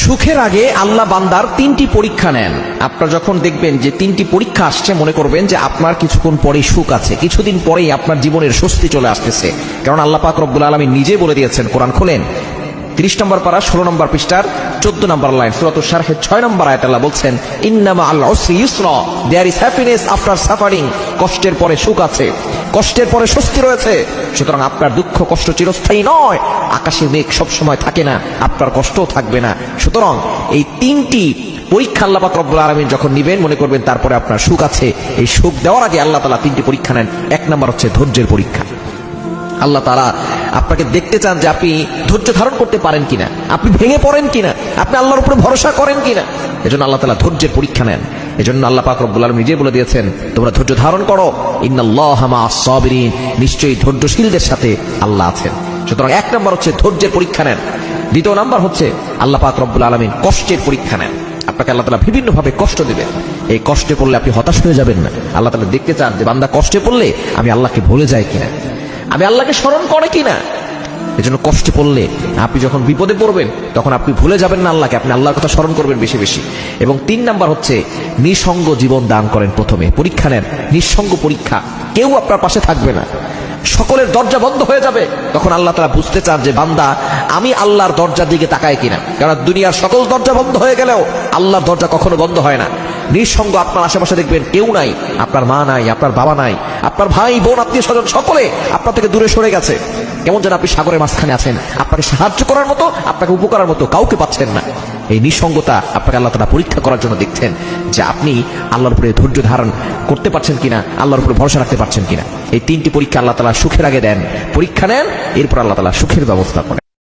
সুখের আগে আল্লাহ বান্দার তিনটি পরীক্ষা নেন। আপনারা যখন দেখবেন যে তিনটি পরীক্ষা আসছে, মনে করবেন যে আপনার কিছুক্ষণ পরেই সুখ আছে, কিছুদিন পরেই আপনার জীবনের স্বস্তি চলে আসতেছে। কারণ আল্লাহ পাক রব্বুল আলামিন নিজে বলে দিয়েছেন, কোরআন খোলেন 30 নম্বর পারা 16 নম্বর পৃষ্ঠার 14 নম্বর লাইন, সূরাতুশ শারহের 6 নম্বর আয়াতে আল্লাহ বলছেন, ইন্না মাআল উসরি ইউসরা, there is happiness after suffering. কষ্টের পরে সুখ আছে, কষ্টের পরে স্বস্তি রয়েছে। সুতরাং আপনার দুঃখ কষ্ট চিরস্থায়ী নয়, আকাশে মেঘ সব সময় থাকে না, আপনার কষ্টও থাকবে না। সুতরাং এই তিনটি পরীক্ষা আল্লাহ পাক রব্বুল আলামিন যখন নিবেন, মনে করবেন তারপরে আপনার সুখ আছে। এই সুখ দেওয়ার আগে আল্লাহ তাআলা তিনটি পরীক্ষা নেন। 1 নম্বর হচ্ছে ধৈর্যের পরীক্ষা। আল্লাহ তাআলা আপনাকে দেখতে চান যে আপনি ধৈর্য ধারণ করতে পারেন কিনা, আপনি ভেঙে পড়েন কিনা, আপনি আল্লাহর উপরে ভরসা করেন কিনা। এজন্য আল্লাহ তাআলা ধৈর্যের পরীক্ষা নেন। এজন্য আল্লাহ পাক রব্বুল আলামিন নিজে বলে দিয়েছেন, তোমরা ধৈর্য ধারণ করো, ইন্নাল্লাহা মাআস সাবিরিন, নিশ্চয়ই ধৈর্যশীলদের সাথে আল্লাহ আছেন। সুতরাং 1 নম্বর হচ্ছে ধৈর্যের পরীক্ষা নেন। 2 নম্বর হচ্ছে আল্লাহ পাক রব্বুল আলামিন কষ্টের পরীক্ষা নেন। আপনাকে আল্লাহ তাআলা বিভিন্ন ভাবে কষ্ট দিবেন। এই কষ্টে পড়লে আপনি হতাশ হয়ে যাবেন না। আল্লাহ তাআলা দেখতে চান যে বান্দা কষ্টে পড়লে আমি আল্লাহকে ভুলে যাই কিনা, আমি আল্লাহকে স্মরণ করে কিনা। এজন্য কষ্টে পড়লে আপনি যখন বিপদে পড়বেন তখন আপনি ভুলে যাবেন না আল্লাহকে, আপনি আল্লাহর কথা স্মরণ করবেন বেশি বেশি। এবং 3 নাম্বার হচ্ছে নিঃসঙ্গ জীবন দান করেন। প্রথমে পরীক্ষা নেন, নিঃসঙ্গ পরীক্ষা। কেউ আপনার পাশে থাকবে না, সকলের দরজা বন্ধ হয়ে যাবে। তখন আল্লাহ তাআলা বুঝতে চান যে বান্দা আমি আল্লাহর দরজার দিকে তাকাই কিনা। কারণ দুনিয়ার সকল দরজা বন্ধ হয়ে গেলেও আল্লাহর দরজা কখনো বন্ধ হয় না। নিঃসঙ্গ আপনার আশেপাশে দেখবেন কেউ নাই, আপনার মা নাই, আপনার বাবা নাই, আপনার ভাই বোন আত্মীয় স্বজন সকলে আপনার থেকে দূরে সরে গেছে। কেমন যেন আপনি সাগরের মাঝখানে আছেন, আপনাকে সাহায্য করার মতো, আপনাকে উপকারের মতো কাউকে পাচ্ছেন না। এই নিঃসঙ্গতা আপনাকে আল্লাহ তাআলা পরীক্ষা করার জন্য দেখছেন যে আপনি আল্লাহর উপরে ধৈর্য ধারণ করতে পারছেন কিনা, আল্লাহর উপরে ভরসা রাখতে পারছেন কিনা। এই 3টি পরীক্ষা আল্লাহ তাআলা সুখের আগে দেন। পরীক্ষা নেন, এরপর আল্লাহ তাআলা সুখের ব্যবস্থা করেন।